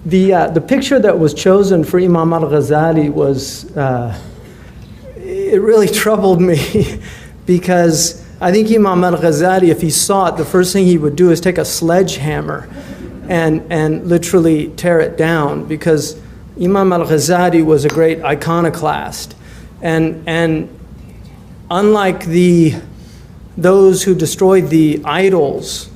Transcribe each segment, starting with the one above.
The picture that was chosen for Imam Al Ghazali was, it really troubled me because I think Imam Al Ghazali, if he saw it, the first thing he would do is take a sledgehammer and literally tear it down, because Imam Al Ghazali was a great iconoclast. And unlike those who destroyed the idols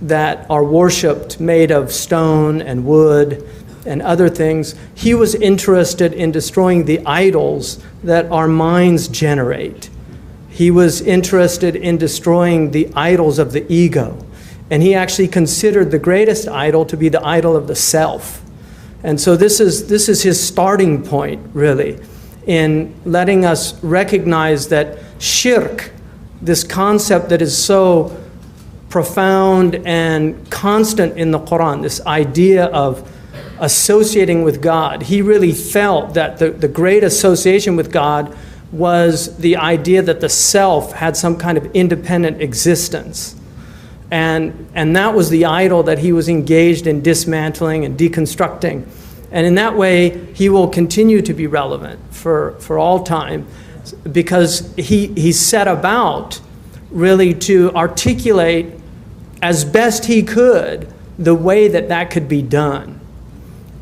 that are worshipped made of stone and wood and other things, he was interested in destroying the idols that our minds generate. He was interested in destroying the idols of the ego. And he actually considered the greatest idol to be the idol of the self. And so this is his starting point, really, in letting us recognize that shirk, this concept that is so profound and constant in the Quran, this idea of associating with God. He really felt that the great association with God was the idea that the self had some kind of independent existence. And that was the idol that he was engaged in dismantling and deconstructing. And in that way, he will continue to be relevant for all time, because he set about really to articulate as best he could the way that could be done.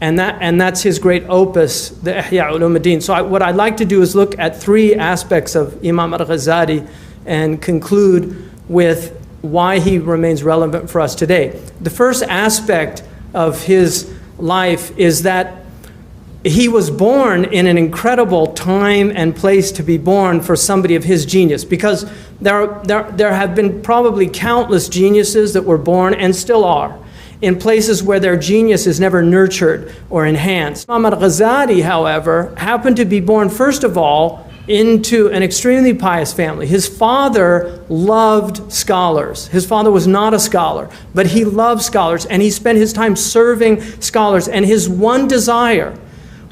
And that's his great opus, the Ihya Ulumuddin. So what I'd like to do is look at three aspects of Imam Al Ghazali and conclude with why he remains relevant for us today. The first aspect of his life is that he was born in an incredible time and place to be born for somebody of his genius, because there have been probably countless geniuses that were born and still are in places where their genius is never nurtured or enhanced. Imam Al Ghazali, however, happened to be born, first of all, into an extremely pious family. His father loved scholars. His father was not a scholar, but he loved scholars, and he spent his time serving scholars, and his one desire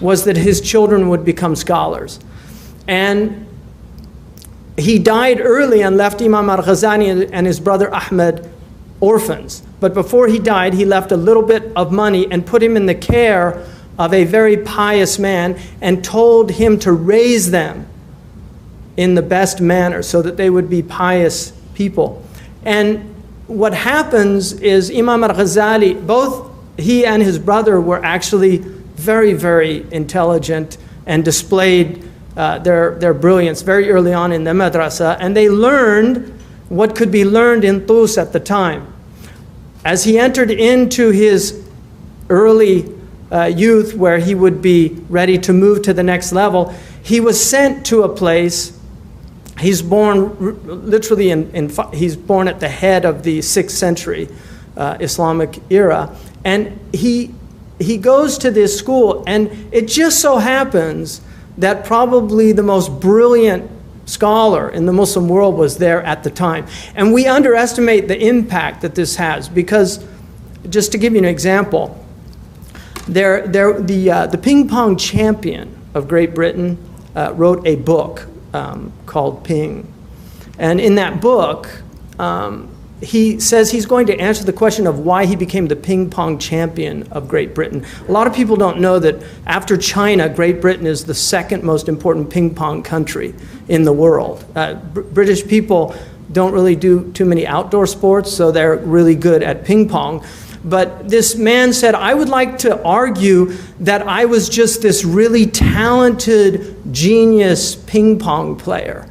was that his children would become scholars. And he died early and left Imam Al Ghazali and his brother Ahmed orphans. But before he died, he left a little bit of money and put him in the care of a very pious man and told him to raise them in the best manner so that they would be pious people. And what happens is Imam Al Ghazali, both he and his brother were actually very, very intelligent and displayed their brilliance very early on in the madrasa, and they learned what could be learned in Tus at the time. As he entered into his early youth, where he would be ready to move to the next level, he was sent to a place. He's born literally he's born at the head of the 6th century Islamic era, and he goes to this school, and it just so happens that probably the most brilliant scholar in the Muslim world was there at the time. And we underestimate the impact that this has, because, just to give you an example, the ping pong champion of Great Britain wrote a book called Ping. And in that book, he says he's going to answer the question of why he became the ping pong champion of Great Britain. A lot of people don't know that after China, Great Britain is the second most important ping pong country in the world. British people don't really do too many outdoor sports, so they're really good at ping pong. But this man said, I would like to argue that I was just this really talented, genius ping pong player.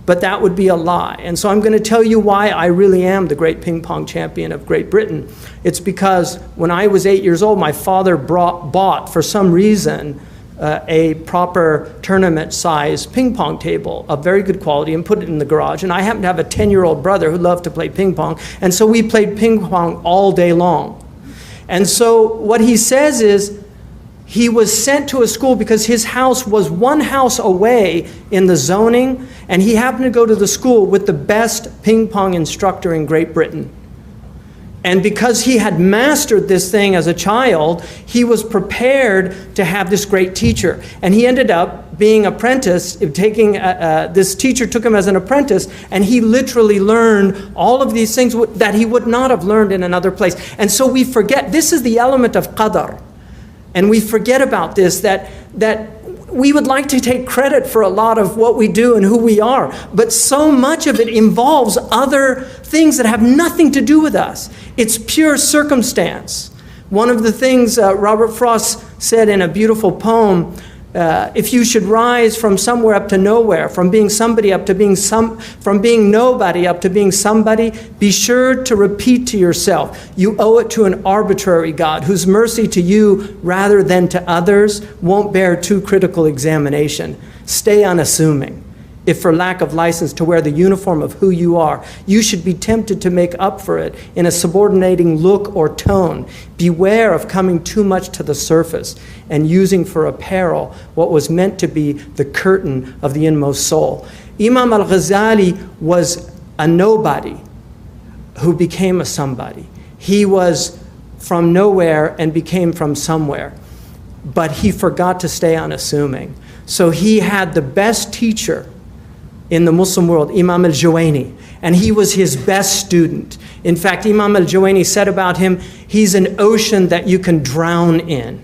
But that would be a lie. And so I'm going to tell you why I really am the great ping pong champion of Great Britain. It's because when I was 8 years old, my father bought, for some reason, a proper tournament-size ping pong table of very good quality and put it in the garage. And I happened to have a 10-year-old brother who loved to play ping pong. And so we played ping pong all day long. And so what he says is, he was sent to a school because his house was one house away in the zoning, and he happened to go to the school with the best ping pong instructor in Great Britain. And because he had mastered this thing as a child, he was prepared to have this great teacher. And he ended up being apprenticed, this teacher took him as an apprentice, and he literally learned all of these things that he would not have learned in another place. And so we forget, this is the element of qadr. And we forget about this, that we would like to take credit for a lot of what we do and who we are, but so much of it involves other things that have nothing to do with us. It's pure circumstance. One of the things Robert Frost said in a beautiful poem, if you should rise from somewhere up to nowhere, from being somebody up to being from being nobody up to being somebody, be sure to repeat to yourself, you owe it to an arbitrary God whose mercy to you rather than to others won't bear too critical examination. Stay unassuming. If for lack of license to wear the uniform of who you are, you should be tempted to make up for it in a subordinating look or tone. Beware of coming too much to the surface and using for apparel what was meant to be the curtain of the inmost soul. Imam Al Ghazali was a nobody who became a somebody. He was from nowhere and became from somewhere, but he forgot to stay unassuming. So he had the best teacher in the Muslim world, Imam Al-Juwayni, and he was his best student. In fact, Imam Al-Juwayni said about him, he's an ocean that you can drown in,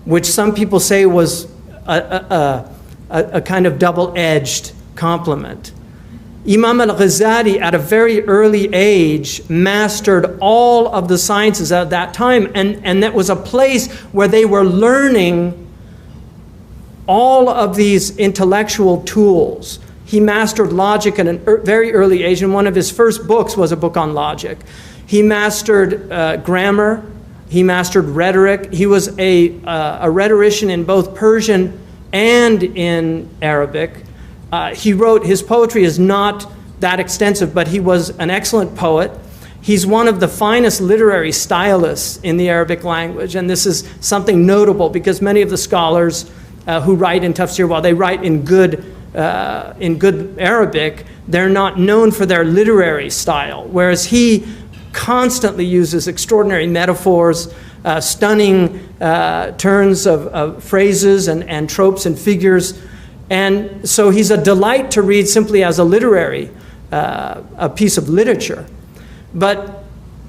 which some people say was a kind of double-edged compliment. Imam Al Ghazali, at a very early age, mastered all of the sciences at that time, and that was a place where they were learning all of these intellectual tools. He mastered logic at a very early age, and one of his first books was a book on logic. He mastered grammar. He mastered rhetoric. He was a rhetorician in both Persian and in Arabic. He wrote, his poetry is not that extensive, but he was an excellent poet. He's one of the finest literary stylists in the Arabic language, and this is something notable because many of the scholars who write in tafsir, while they write in good Arabic, they're not known for their literary style, whereas he constantly uses extraordinary metaphors, stunning turns of phrases and tropes and figures. And so he's a delight to read simply as a literary, a piece of literature. But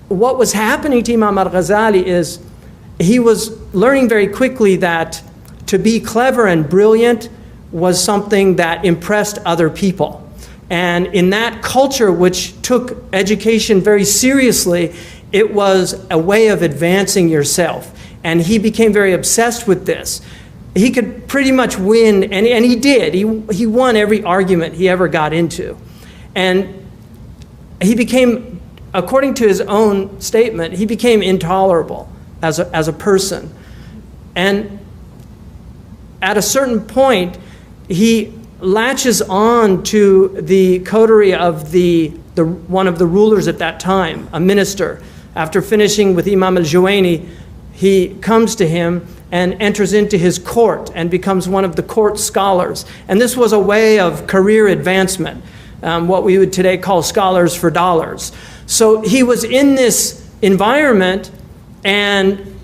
what was happening to Imam Al Ghazali is he was learning very quickly that to be clever and brilliant was something that impressed other people. And in that culture, which took education very seriously, it was a way of advancing yourself. And he became very obsessed with this. He could pretty much win, and he did. He won every argument he ever got into. And he became, according to his own statement, he became intolerable as a person. And at a certain point, he latches on to the coterie of one of the rulers at that time, a minister. After finishing with Imam Al-Juwayni, he comes to him and enters into his court and becomes one of the court scholars. And this was a way of career advancement, what we would today call scholars for dollars. So he was in this environment, and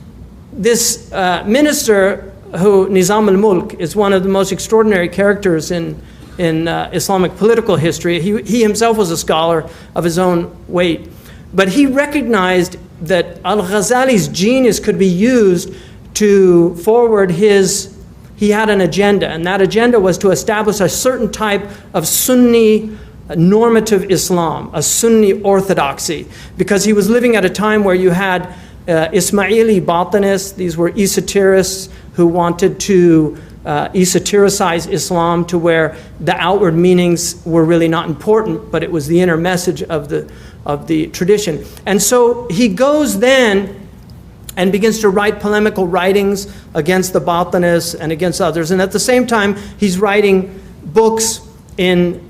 this minister, who Nizam al-Mulk is one of the most extraordinary characters in Islamic political history. He himself was a scholar of his own weight. But he recognized that Al-Ghazali's genius could be used to forward he had an agenda, and that agenda was to establish a certain type of Sunni normative Islam, a Sunni orthodoxy, because he was living at a time where you had Ismaili Batinists. These were esoterists who wanted to esotericize Islam to where the outward meanings were really not important, but it was the inner message of the tradition. And so he goes then and begins to write polemical writings against the Batinists and against others. And at the same time, he's writing books in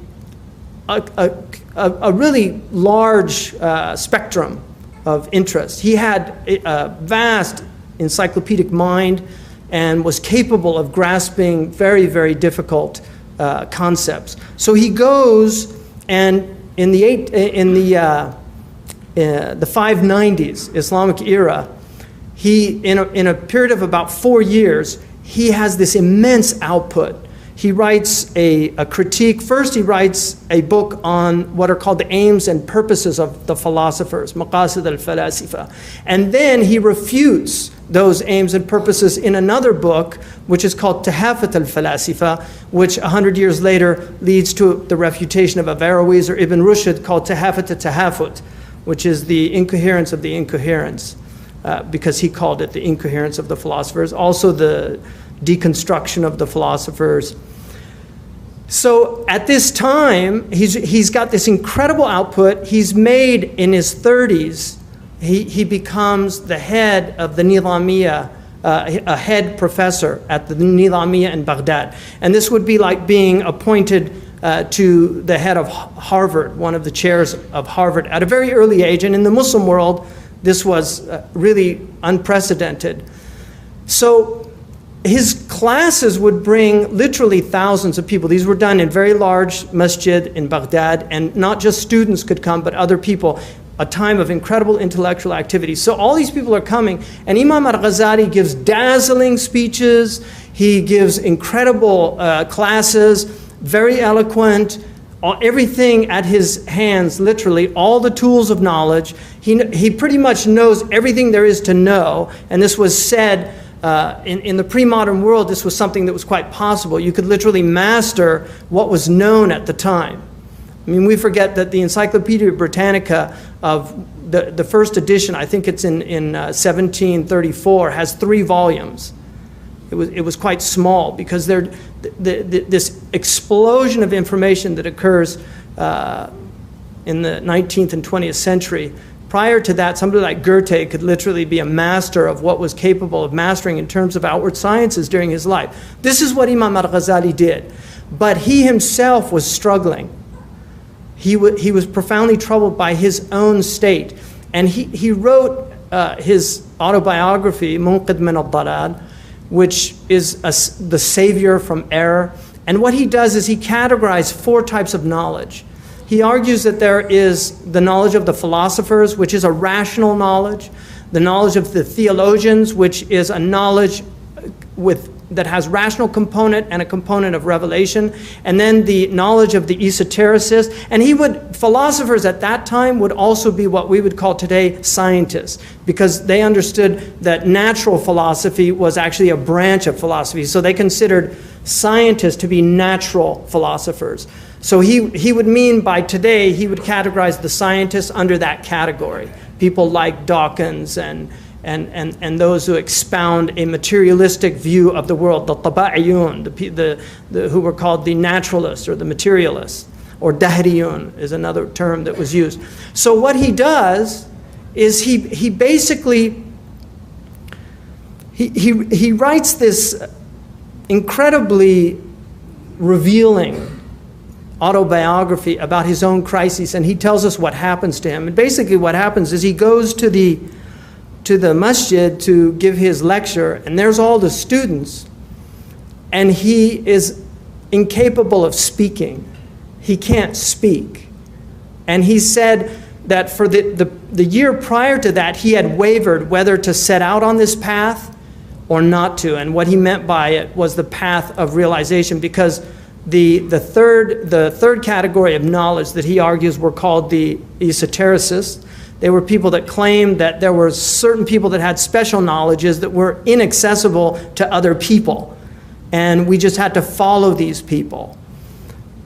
a really large spectrum of interest. He had a vast encyclopedic mind and was capable of grasping very, very difficult concepts. So he goes, and in the the 590s, Islamic era, he, in a period of about 4 years, he has this immense output. He writes a critique. First, he writes a book on what are called the aims and purposes of the philosophers, Maqasid al-Falasifa. And then he refutes those aims and purposes in another book, which is called Tahafut al-Falasifa, which 100 years later leads to the refutation of Averroes or Ibn Rushd, called Tahafut al-Tahafut, which is the incoherence of the incoherence, because he called it the incoherence of the philosophers. Also the deconstruction of the philosophers. So at this time, he's got this incredible output. He's made in his 30s, he becomes the head of the Nizamiya, a head professor at the Nizamiya in Baghdad. And this would be like being appointed to the head of Harvard, one of the chairs of Harvard, at a very early age. And in the Muslim world, this was really unprecedented. So his classes would bring literally thousands of people. These were done in very large masjid in Baghdad, and not just students could come, but other people, a time of incredible intellectual activity. So all these people are coming, and Imam Al Ghazali gives dazzling speeches, he gives incredible classes, very eloquent, everything at his hands, literally, all the tools of knowledge. He pretty much knows everything there is to know, and this was said in the pre-modern world, this was something that was quite possible. You could literally master what was known at the time. I mean, we forget that the Encyclopedia Britannica of the first edition, I think it's in 1734, has 3 volumes. It was quite small because this explosion of information that occurs in the 19th and 20th century. Prior to that, somebody like Goethe could literally be a master of what was capable of mastering in terms of outward sciences during his life. This is what Imam Al Ghazali did. But he himself was struggling. He was profoundly troubled by his own state. And he wrote his autobiography, Munqidh min al-Dalal, which is the savior from error. And what he does is he categorizes 4 types of knowledge. He argues that there is the knowledge of the philosophers, which is a rational knowledge, the knowledge of the theologians, which is a knowledge that has rational component and a component of revelation, and then the knowledge of the esotericists. And philosophers at that time would also be what we would call today scientists, because they understood that natural philosophy was actually a branch of philosophy. So they considered scientists to be natural philosophers. So he would mean by today, he would categorize the scientists under that category. People like Dawkins and those who expound a materialistic view of the world, the taba'iyun, who were called the naturalists or the materialists, or dahriyun is another term that was used. So what he does is he basically, he writes this incredibly revealing autobiography about his own crises, and he tells us what happens to him. And basically what happens is he goes to the masjid to give his lecture, and there's all the students, and he is incapable of speaking. He can't speak. And he said that for the year prior to that, he had wavered whether to set out on this path or not to. And what he meant by it was the path of realization, because the third category of knowledge that he argues were called the esotericists. They were people that claimed that there were certain people that had special knowledges that were inaccessible to other people, and we just had to follow these people.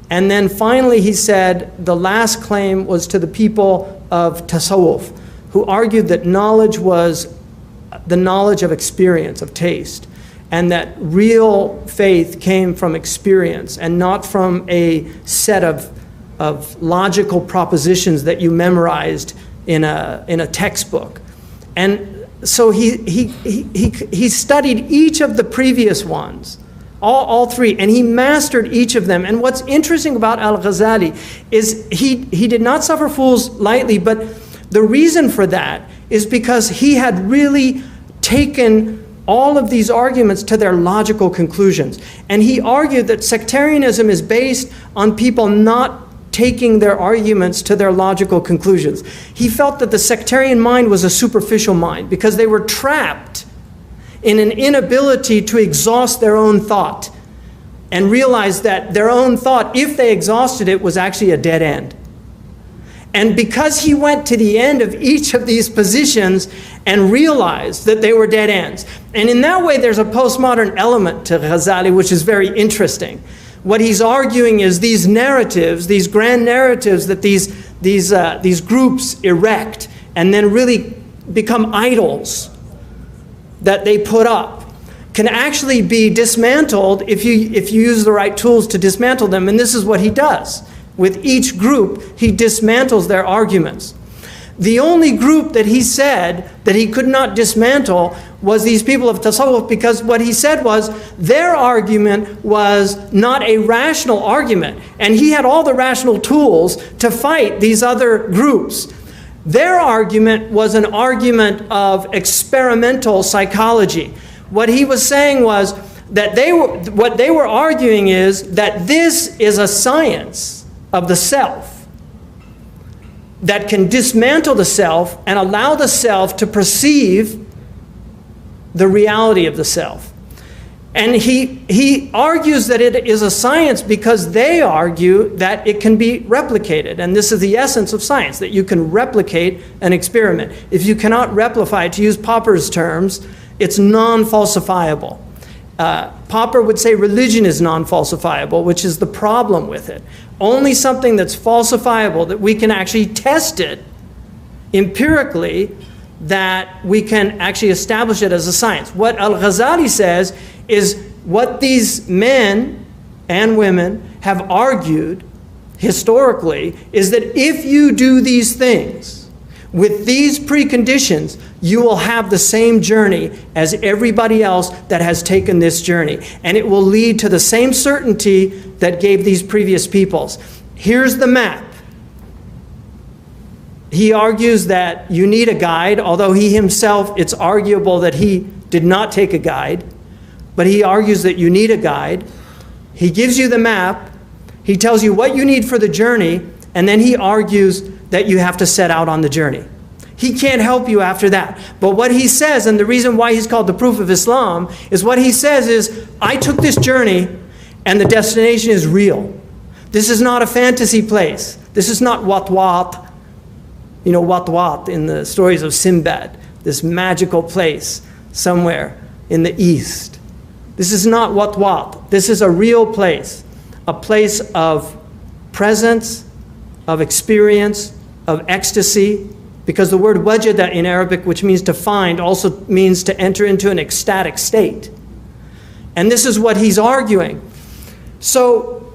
And then finally he said the last claim was to the people of tasawwuf, who argued that knowledge was the knowledge of experience, of taste, and that real faith came from experience and not from a set of logical propositions that you memorized in a textbook. And so he studied each of the previous ones, all 3, and he mastered each of them. And what's interesting about Al Ghazali is he did not suffer fools lightly, but the reason for that is because he had really taken all of these arguments to their logical conclusions. And he argued that sectarianism is based on people not taking their arguments to their logical conclusions. He felt that the sectarian mind was a superficial mind because they were trapped in an inability to exhaust their own thought and realize that their own thought, if they exhausted it, was actually a dead end. And because he went to the end of each of these positions and realized that they were dead ends. And in that way, there's a postmodern element to Ghazali, which is very interesting. What he's arguing is these narratives, these grand narratives that these groups erect and then really become idols that they put up, can actually be dismantled if you use the right tools to dismantle them. And this is what he does. With each group, he dismantles their arguments. The only group that he said that he could not dismantle was these people of Tasawwuf, because what he said was their argument was not a rational argument. And he had all the rational tools to fight these other groups. Their argument was an argument of experimental psychology. What he was saying was that what they were arguing is that this is a science of the self that can dismantle the self and allow the self to perceive the reality of the self. And he argues that it is a science because they argue that it can be replicated. And this is the essence of science, that you can replicate an experiment. If you cannot replicate it, to use Popper's terms, it's non-falsifiable. Popper would say religion is non-falsifiable, which is the problem with it. Only something that's falsifiable, that we can actually test it empirically, that we can actually establish it as a science. What Al Ghazali says is what these men and women have argued historically is that if you do these things with these preconditions, you will have the same journey as everybody else that has taken this journey. And it will lead to the same certainty that gave these previous peoples. Here's the map. He argues that you need a guide, although he himself, it's arguable that he did not take a guide, but he argues that you need a guide. He gives you the map, he tells you what you need for the journey, and then he argues that you have to set out on the journey. He can't help you after that. But what he says, and the reason why he's called the proof of Islam, is what he says is, I took this journey and the destination is real. This is not a fantasy place. This is not Wat-Wat, you know, Wat-Wat in the stories of Sinbad, this magical place somewhere in the east. This is not Wat-Wat. This is a real place, a place of presence, of experience, of ecstasy, because the word wajada in Arabic, which means to find, also means to enter into an ecstatic state. And this is what he's arguing. So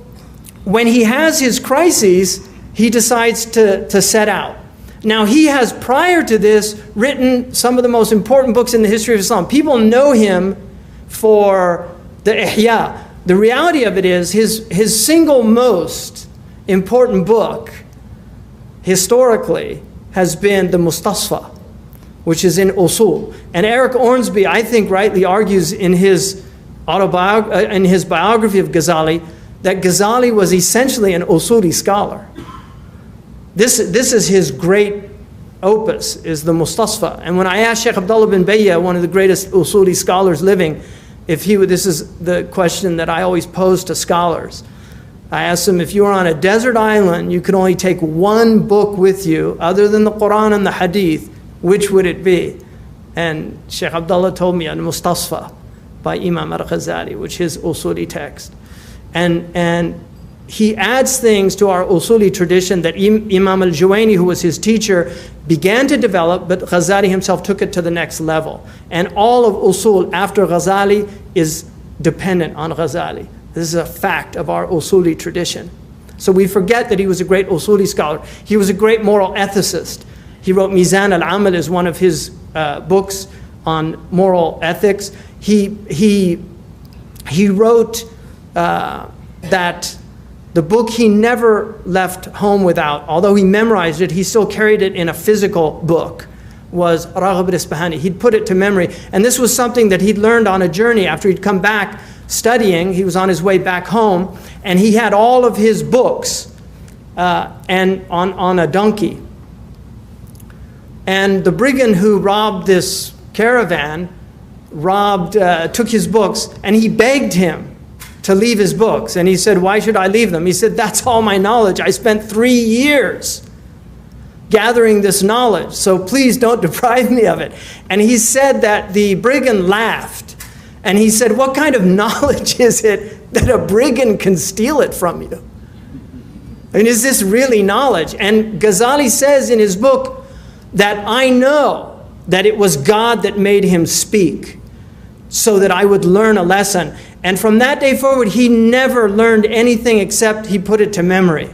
when he has his crises, he decides to set out. Now he has, prior to this, written some of the most important books in the history of Islam. People know him for the Ihya. The reality of it is his single most important book historically has been the Mustasfa, which is in Usul. And Eric Ormsby, I think, rightly argues in his biography of Ghazali that Ghazali was essentially an Usuli scholar. This is his great opus, is the Mustasfa. And when I asked Shaykh Abdullah bin Bayya, one of the greatest Usuli scholars living, if he would, this is the question that I always pose to scholars. I asked him, if you were on a desert island, you could only take one book with you, other than the Quran and the Hadith, which would it be? And Shaykh Abdullah told me, Al-Mustasfa by Imam Al Ghazali, which is Usuli text. And he adds things to our Usuli tradition that Imam Al-Juwayni, who was his teacher, began to develop, but Ghazali himself took it to the next level. And all of Usul after Ghazali is dependent on Ghazali. This is a fact of our Usuli tradition. So we forget that he was a great Usuli scholar. He was a great moral ethicist. He wrote Mizan al-Amal as one of his books on moral ethics. He wrote that the book he never left home without, although he memorized it, he still carried it in a physical book, was Raghib al-Isfahani. He'd put it to memory. And this was something that he'd learned on a journey after he'd come back studying. He was on his way back home, and he had all of his books and on a donkey. And the brigand who robbed this caravan took his books, and he begged him to leave his books. And he said, "Why should I leave them?" He said, "That's all my knowledge. I spent 3 years gathering this knowledge, so please don't deprive me of it." And he said that the brigand laughed, and he said, "What kind of knowledge is it that a brigand can steal it from you? I mean, is this really knowledge?" And Ghazali says in his book that I know that it was God that made him speak so that I would learn a lesson. And from that day forward, he never learned anything except he put it to memory.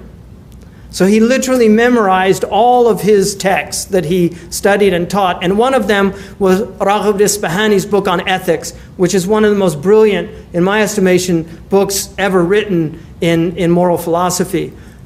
So he literally memorized all of his texts that he studied and taught. And one of them was Raghib Isfahani's book on ethics, which is one of the most brilliant, in my estimation, books ever written in moral philosophy.